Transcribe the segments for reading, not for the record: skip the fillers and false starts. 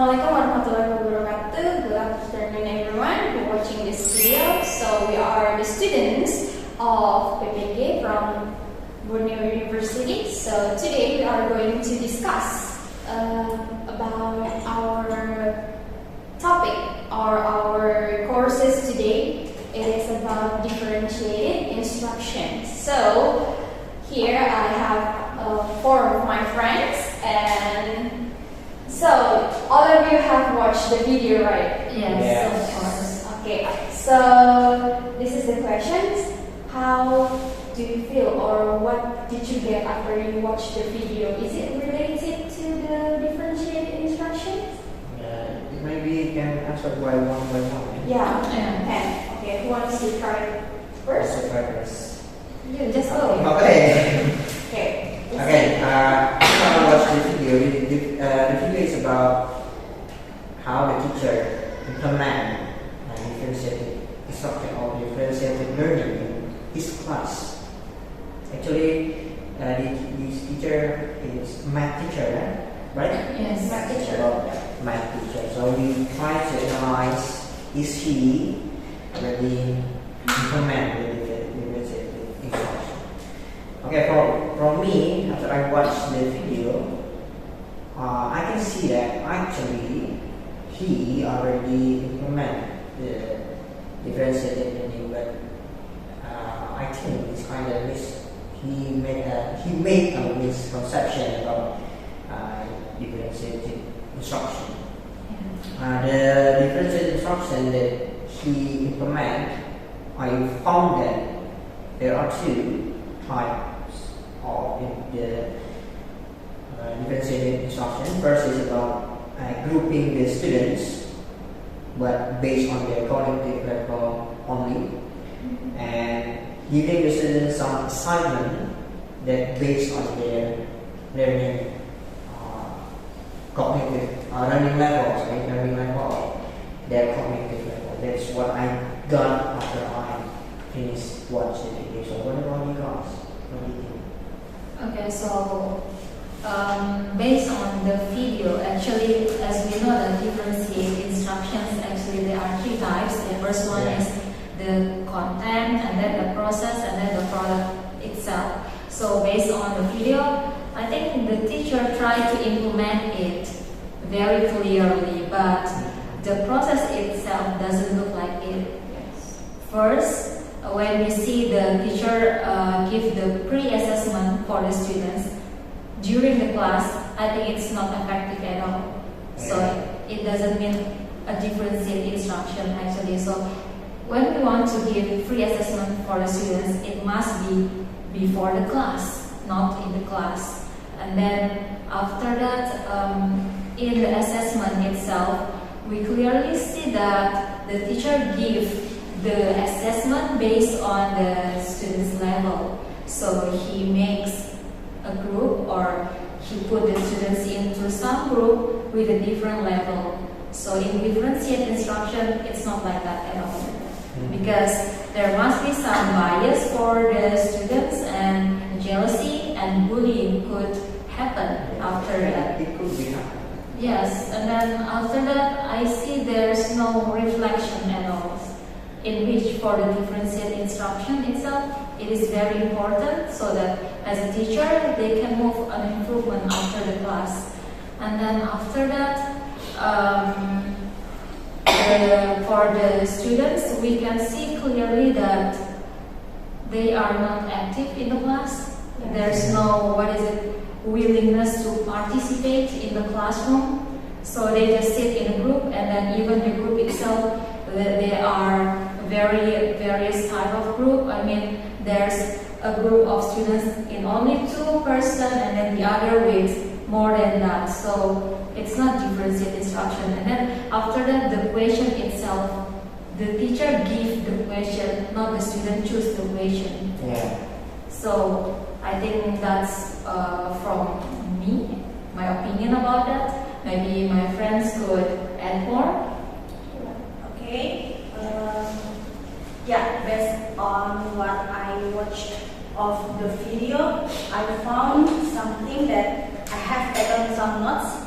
Assalamualaikum warahmatullahi wabarakatuh. Good afternoon everyone who are watching this video. So we are the students of PPG from Borneo University. So today we are going to discuss about our topic or our courses today. It is about differentiated instruction. So here I have four of my friends, and so all of you have watched the video, right? Yes. Of course. Okay, so this is the questions. How do you feel, or what did you get after you watched the video? Is it related to the differentiated instructions? Maybe you can answer by one. Yeah. And okay, who wants to try first? You just go. Okay. Okay. Okay. After I watched the video, the video is about how the teacher implement differentiated instruction or differentiated learning in his class. Actually, this teacher is math teacher, right? Yes, math teacher. Math teacher. So we try to analyze, is he already implement the differentiated instruction? Okay, for me, after I watched the video, I can see that actually he already implement the differentiated learning, but I think it's kind of he made a misconception about differentiated instruction. The differentiated instruction that he implement, I found that there are two types of the differentiated instruction. First is about grouping the students, but based on their cognitive level only, and giving the students some assignment that based on their learning cognitive learning level, their cognitive level. That's what I got after I finished watching the video. So what about you guys? What do you think? Okay, so based on the video, actually, as we know, the differentiate instructions, actually there are three types. The first one is the content, and then the process, and then the product itself. So based on the video, I think the teacher tried to implement it very clearly, but the process itself doesn't look like it. First, when we see the teacher give the pre-assessment for the students during the class, I think it's not effective at all. So it doesn't mean a differentiated instruction actually. So when we want to give pre-assessment for the students, it must be before the class, not in the class. And then after that, in the assessment itself, we clearly see that the teacher gives the assessment based on the student's level. So he makes a group, or he put the students into some group with a different level. So in differentiated instruction, it's not like that at all. Because there must be some bias for the students, and jealousy and bullying could happen after that. It could be happening. Yes, and then after that, I see there's no reflection at all. In which for the differentiated instruction itself, it is very important so that as a teacher, they can move an improvement after the class. And then after that, for the students, we can see clearly that they are not active in the class. There's no, willingness to participate in the classroom. So they just sit in a group, and then even the group itself, they are various type of group. I mean, there's a group of students in only 2 person, and then the other with more than that. So it's not differentiated instruction. And then after that, the question itself, the teacher gives the question, not the student choose the question. Yeah. So I think that's from me, my opinion about that. Maybe my friends could add more. Okay. Yeah, based on what I watched of the video, I found something that I have taken some notes.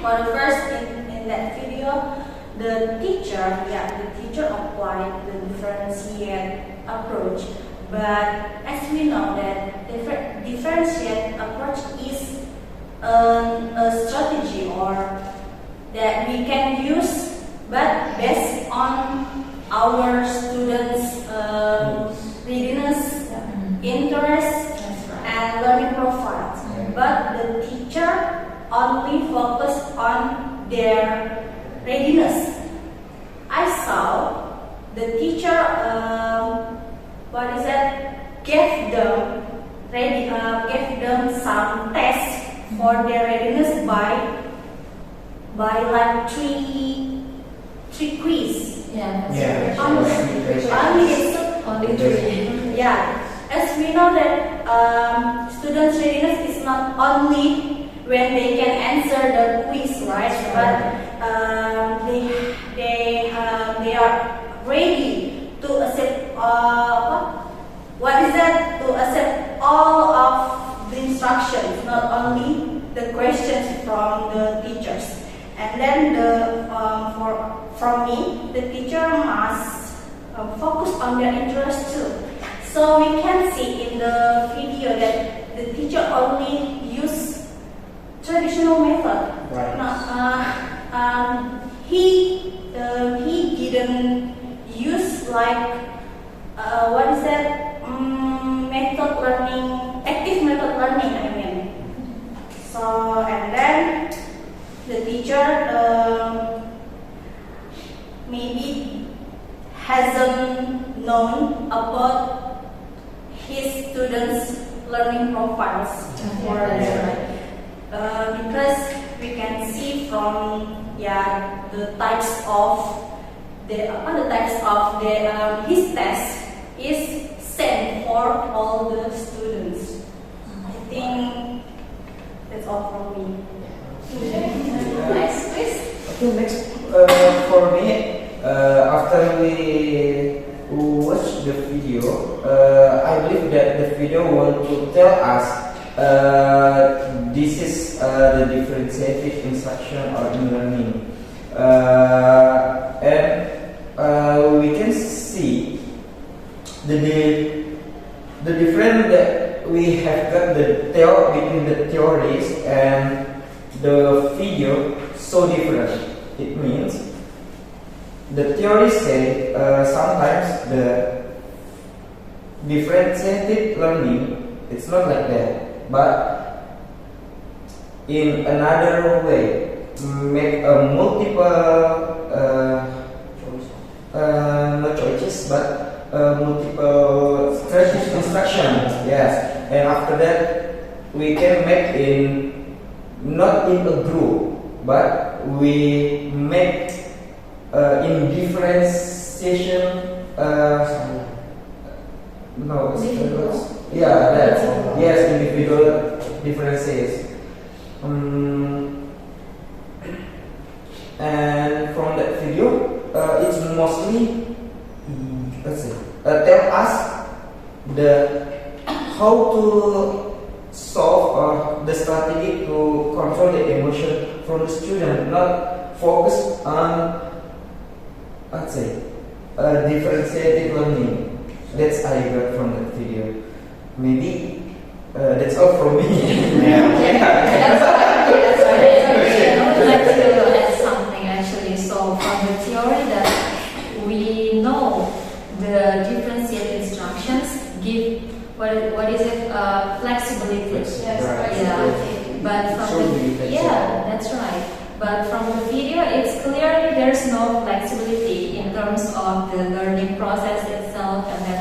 for the first in that video, the teacher applied the differentiate approach. But as we know that differentiate approach is a strategy or that we can use, but based on our students' readiness, interest, That's right. and learning profiles. But the teacher only focus on their readiness. I saw the teacher, gave them some tests for their readiness by like three quiz. Yeah, that's Yeah. right. Only Only three. yeah, as we know that students' readiness is not only when they can answer the quiz, right? But they are ready to accept to accept all of the instructions, not only the questions from the teachers. And then from me, the teacher must focus on their interest too. So we can see in the video that the teacher only use traditional method. Right. He didn't use like method learning, active method learning. I mean. So and then the teacher maybe hasn't known about his students' learning profiles for because we can see from the types of his test is same for all the students. I think that's all from me. Next, please. Okay, next for me, after we watch the video, I believe that the video want to tell us this is the differentiated instruction or learning, and we can see the difference that we have got between the theories and the video so different. It means the theories say sometimes the differentiated learning it's not like that, but in another way make a multiple not choices but multiple strategic instructions. Yes, and after that we can make in not in a group, but we make in differentiation. No, yeah, that yes, individual differences. And from that video, it's mostly tell us the how to solve the strategy to control the emotion from the student, not focus on differentiated learning. That's I got from that video. Maybe that's all from me. That's right. I would like to add something actually. So from the theory that we know the differentiated instructions give what is it flexibility. Yes, Right. Yeah, but from So the we can that's right. But from the video, it's clearly there's no flexibility in terms of the learning process itself and then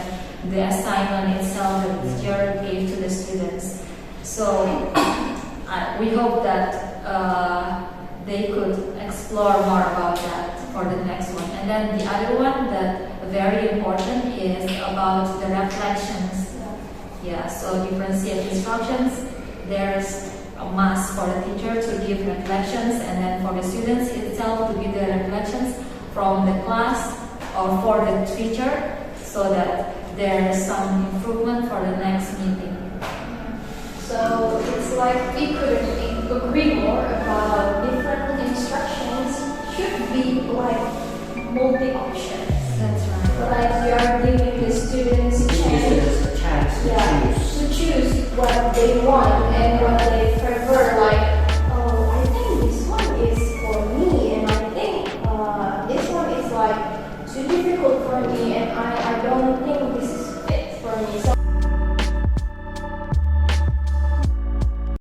the assignment itself that the teacher gave to the students. So we hope that they could explore more about that for the next one. And then the other one that very important is about the reflections. Yeah, so differentiate instructions. There's a must for the teacher to give reflections, and then for the students itself to give the reflections from the class or for the teacher, so that there's some improvement for the next meeting. So it's like we couldn't agree more about different multi-options. That's right. Like you are giving the students Give chance, students a chance to yeah, choose. to choose what they want and what they